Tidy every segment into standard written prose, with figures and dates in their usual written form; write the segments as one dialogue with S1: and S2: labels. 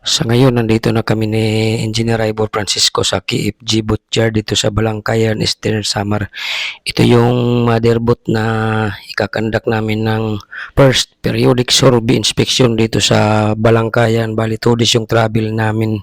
S1: Sa ngayon, nandito na kami ni Engineer Ivor Francisco sa KFG Butcher dito sa Balangkayan, Eastern Samar. Ito yung motherboard na ikakandak namin ng first periodic survey inspection dito sa Balangkayan. Bali, 2 days yung travel namin.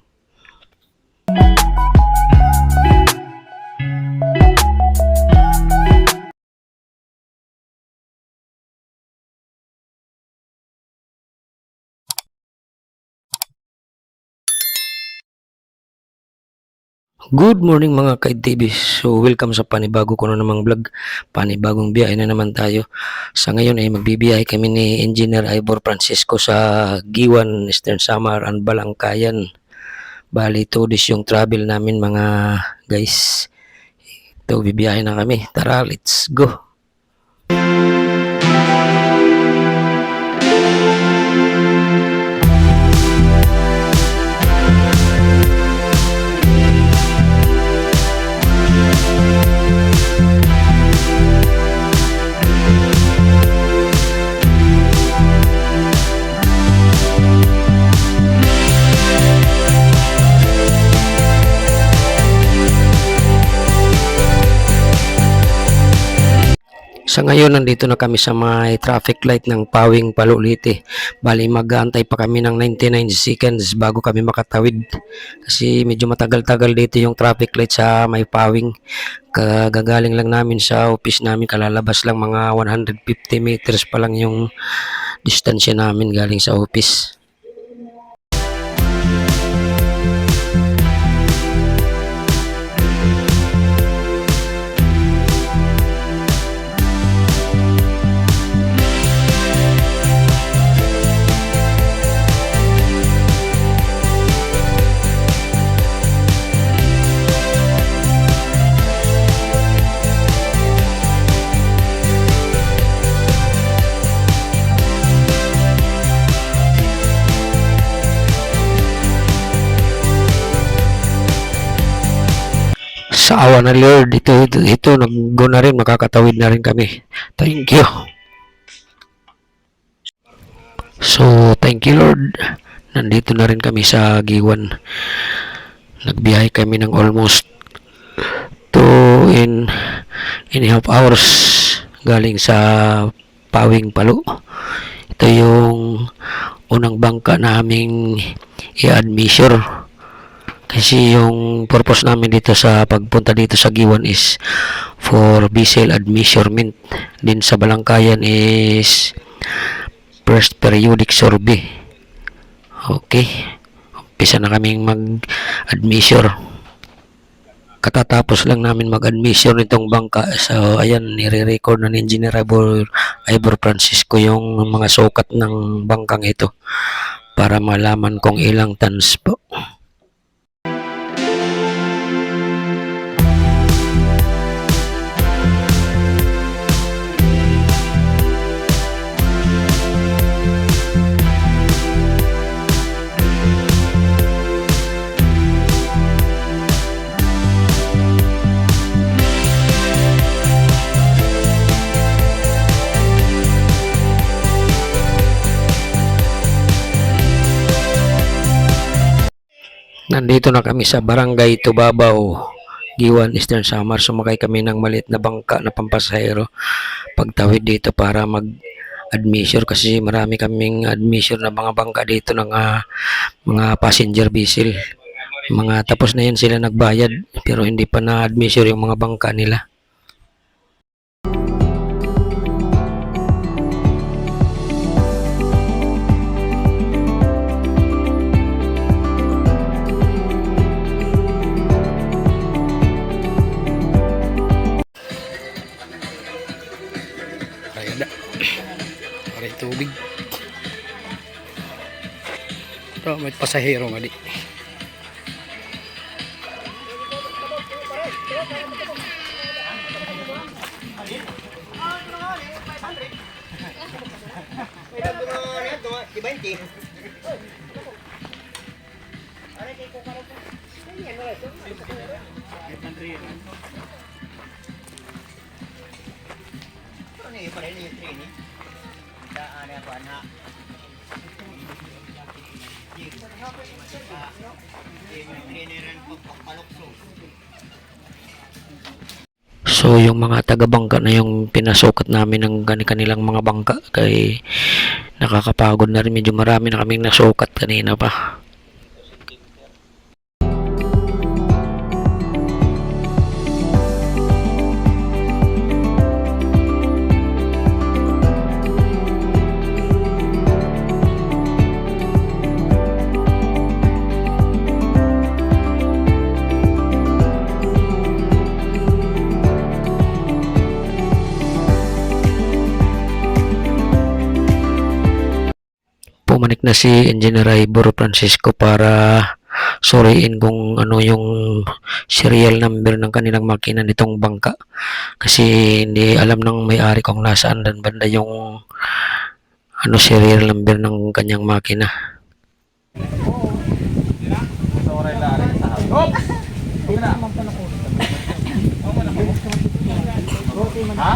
S1: Good morning mga ka-TV. So welcome sa panibago ko na namang vlog. Panibagong biyahe na naman tayo. Sa ngayon ay magbibiyahe kami ni Engineer Ivor Francisco sa Giwan, Eastern Samar and Balangkayan. Bali 2 days yung travel namin mga guys. Ito bibiyahe na kami. Tara, let's go. Sa ngayon, nandito na kami sa may traffic light ng Pawing Palulite. Bali, mag-aantay pa kami ng 99 seconds bago kami makatawid. Kasi medyo matagal-tagal dito yung traffic light sa may Pawing. Kagagaling lang namin sa office namin, kalalabas lang mga 150 meters pa lang yung distansya namin galing sa office. Sa awa ng Lord, ito nag-go na rin, makakatawid na rin kami. Thank you. So, thank you Lord. Nandito na rin kami sa Giwan. Nagbiyahe kami ng almost 2.5 hours galing sa Pawing Palu. Ito yung unang bangka naming i-admission. Kasi yung purpose namin dito sa pagpunta dito sa Giwan is for vessel admeasurement. Din sa Balangkayan is first periodic survey. Okay. Umpisa na kaming mag-admeasure. Katatapos lang namin mag-admeasure nitong bangka. So, ayan, nire-record na ni Engineer Ivor Francisco yung mga sukat ng bangkang ito para malaman kung ilang tons po. Nandito na kami sa Barangay Tubabaw, Giwan, Eastern Samar. Sumakay kami ng maliit na bangka na pampasahero pagtawid dito para mag-admeasure kasi marami kaming admeasure na mga bangka dito ng mga passenger vessel. Tapos na yan sila nagbayad pero hindi pa na-admeasure yung mga bangka nila. Aray tubig. Ito may pasahero nga di. So yung mga taga-bangka na yung pinasukat namin ng kanilang mga bangka kay nakakapagod na rin, medyo marami na kaming nasukat kanina pa. Pumanik na si Engineer Ibor Francisco para suriin kung ano yung serial number ng kanilang makina nitong bangka, kasi hindi alam ng may-ari kung nasaan dan banda yung ano serial number ng kanyang makina.
S2: Ha?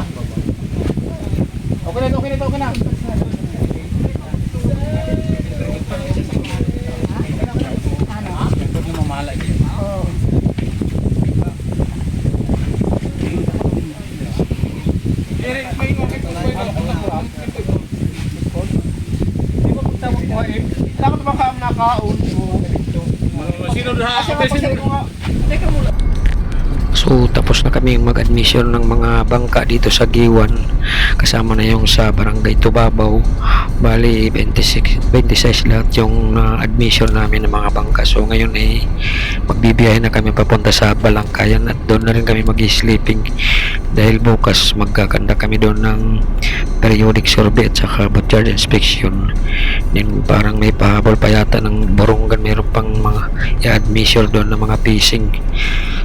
S2: Okay na, okay na, okay na. Dapat baka nakaon. Sino na?
S1: So tapos na kami mag-admission ng mga bangka dito sa Giwan, kasama na yung sa Barangay Tubabaw. Bali 26 lahat yung admission namin ng mga bangka. So ngayon ay magbibiyahe na kami papunta sa Balangkayan at doon na rin kami mag-sleeping dahil bukas magkakanda kami doon ng periodic survey at saka boatyard inspection. Then parang may pahabol pa yata ng Borongan, mayroon pang mga i-admission doon ng mga fishing.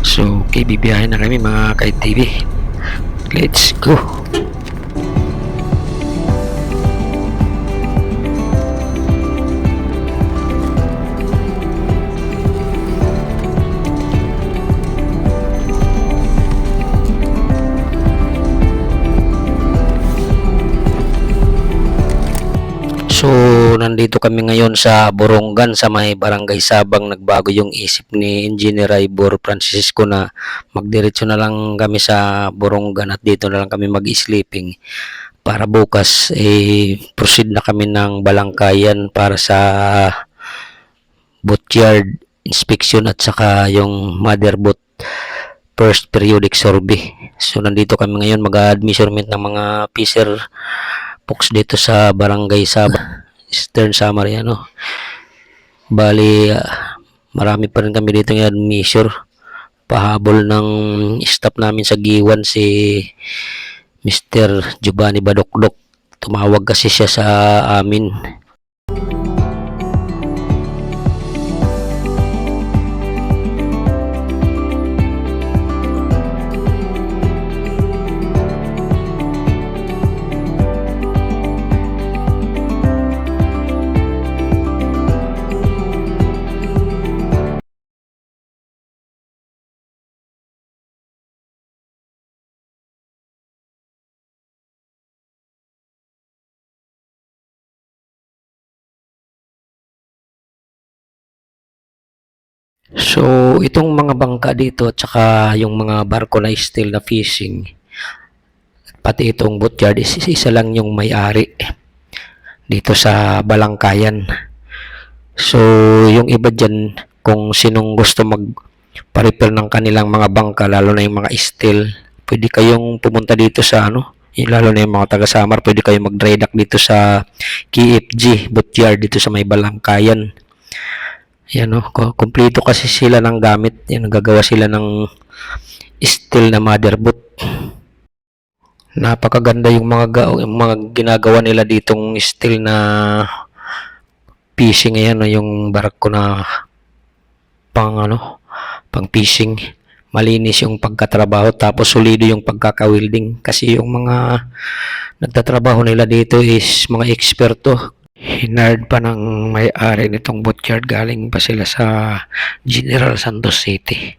S1: So okay, bibiyahe na kami mga ka-TV. Let's go. So nandito kami ngayon sa Borongan sa may Barangay Sabang. Nagbago yung isip ni Engineer Ibor Francisco na magdiretso na lang kami sa Borongan at dito na lang kami mag-sleeping para bukas proceed na kami ng Balangkayan para sa boatyard inspection at saka yung motherboat first periodic survey. So nandito kami ngayon mag-admeasurement ng mga fisher folks dito sa Barangay Sabang, Eastern Samar, ano. Bali marami pa rin kami dito ng admission. Pahabol ng staff namin sa Giwan si Mr. Giovanni Badokdok. Tumawag kasi siya sa amin. So itong mga bangka dito at saka yung mga barko na steel na fishing, pati itong boatyard, isa lang yung may-ari dito sa Balangkayan. So yung iba dyan, kung sinong gusto magpa-repair ng kanilang mga bangka, lalo na yung mga steel, pwede kayong pumunta dito sa lalo na yung mga taga-Samar, pwede kayong mag-dry dock dito sa KFG boatyard dito sa may Balangkayan. Yan kumpleto kasi sila ng gamit. Yan, nagagawa sila ng steel na motherboat. Napakaganda yung mga ginagawa nila ditong steel na fishing. Ayan, yung barko na pang fishing. Malinis yung pagkatrabaho, tapos solido yung pagkaka-welding kasi yung mga nagtatrabaho nila dito is mga eksperto. Hinard pa ng may-ari nitong boatyard, galing pa sila sa General Santos City.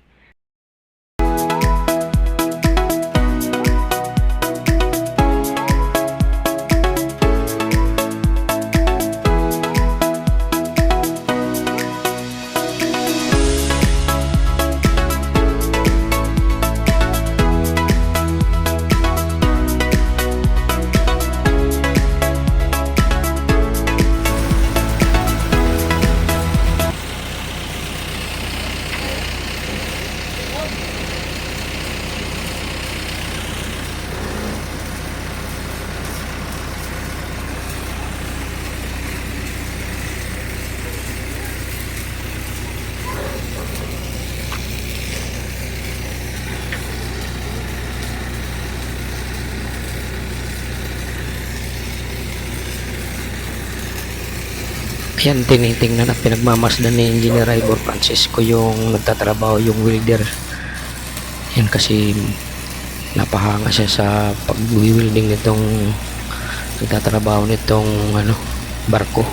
S1: Ayan, tinitingnan at pinagmamasdan ni Engineer Ivor Francisco yung nagtatrabaho, yung welder. Yan kasi napahanga siya sa pag-wielding nitong nagtatrabaho nitong barko.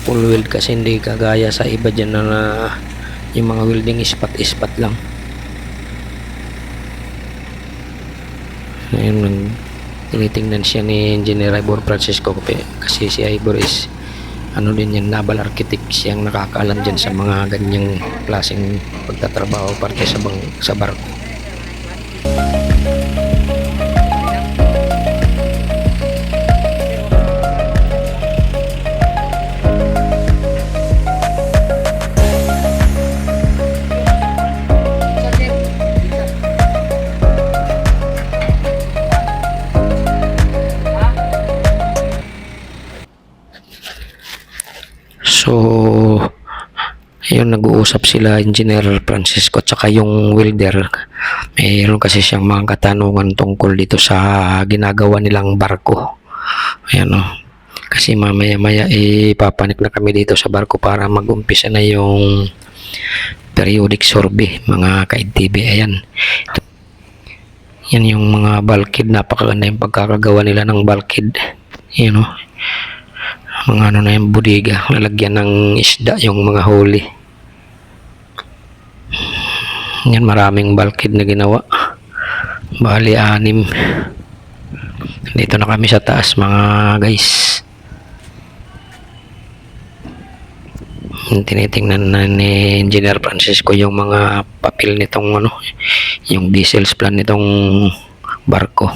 S1: Full weld kasi, hindi kagaya sa iba dyan na yung mga welding ispat-ispat lang. Ayun, tinitingnan siya ni Engineer Ivor Francisco kasi si Ivor is din yan, naval architect, siyang nakakaalam dyan sa mga ganyang klaseng pagtatrabaho parte sa barko. So, ayun, nag-uusap sila Engineer Francisco at saka yung welder. Mayroon kasi siyang mga katanungan tungkol dito sa ginagawa nilang barko. Ayan o. Kasi mamaya-maya ipapanik na kami dito sa barko para mag-umpisa na yung periodic survey, mga ka-IDTV. Ayan. Yan yung mga bulkhead. Napakaganda yung pagkakagawa nila ng bulkhead. Ayan o. Mga na yung bodega, lalagyan ng isda yung mga huli. Yan, maraming bulkhead na ginawa, bali 6. Dito na kami sa taas, mga guys. Tinitingnan na ni Engineer Francisco yung mga papel nitong yung diesels plan nitong barko.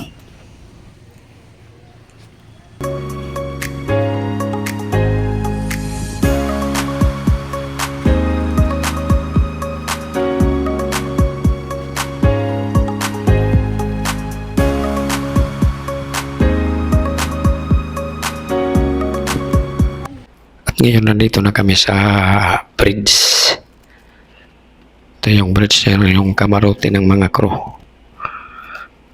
S1: Ngayon, nandito na kami sa bridge. Ito yung bridge, yung kamarote ng mga crew.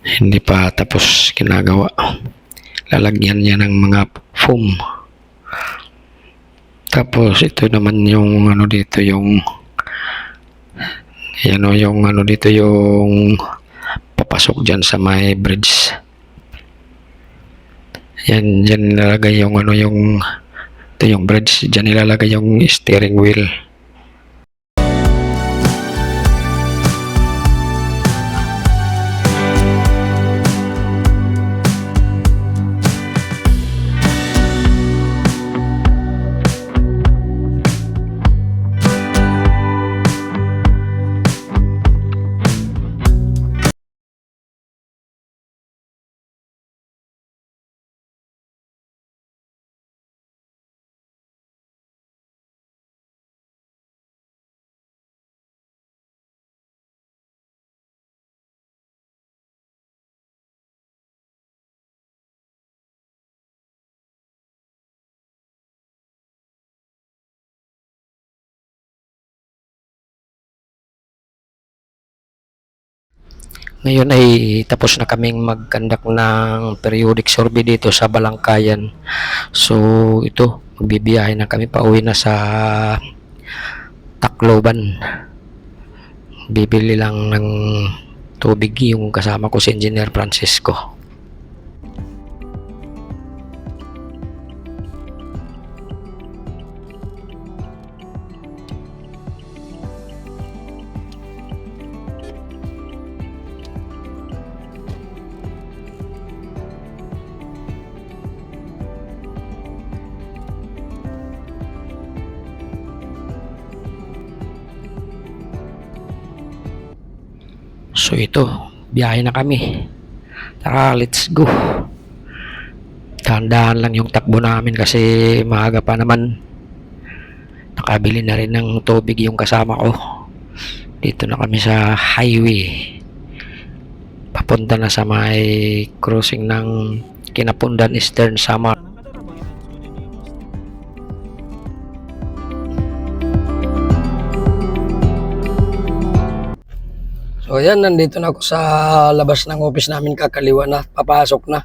S1: Hindi pa tapos ginagawa. Lalagyan niya ng mga foam. Tapos ito naman yung dito yung dito yung papasok dyan sa may bridge. Yan, dyan nilalagay yung ito yung bridge, dyan nilalagay yung steering wheel. Ngayon ay tapos na kaming mag-conduct ng periodic survey dito sa Balangkayan. So ito, magbibiyahe na kami, pauwi na sa Tacloban. Bibili lang ng tubig yung kasama ko, si Engineer Francisco. So ito, biyahe na kami. Tara, let's go. Dahan-dahan lang yung takbo namin kasi maaga pa naman. Nakabili na rin ng tubig yung kasama ko. Dito na kami sa highway. Papunta na sa may crossing ng Kinapundan Eastern Samar. So yan, nandito na ako sa labas ng office namin, kakaliwa na, papasok na.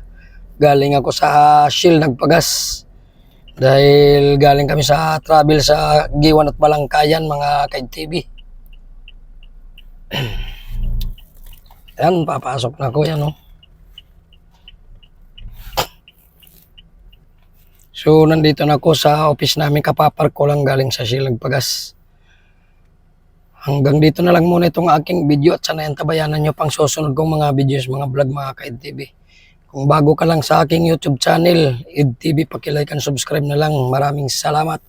S1: Galing ako sa Shell, nagpagas. Dahil galing kami sa travel sa Giwan at Balangkayan, mga ka-TV. Yan, papasok na ako yan, oh. So, nandito na ako sa office namin, kapapark ko lang galing sa Silag Pagas. Hanggang dito na lang muna itong aking video at sana tabayanan nyo pang susunod kong mga videos, mga vlog, mga ka-EdTV. Kung bago ka lang sa aking YouTube channel, EdTV, pakilike and subscribe na lang. Maraming salamat.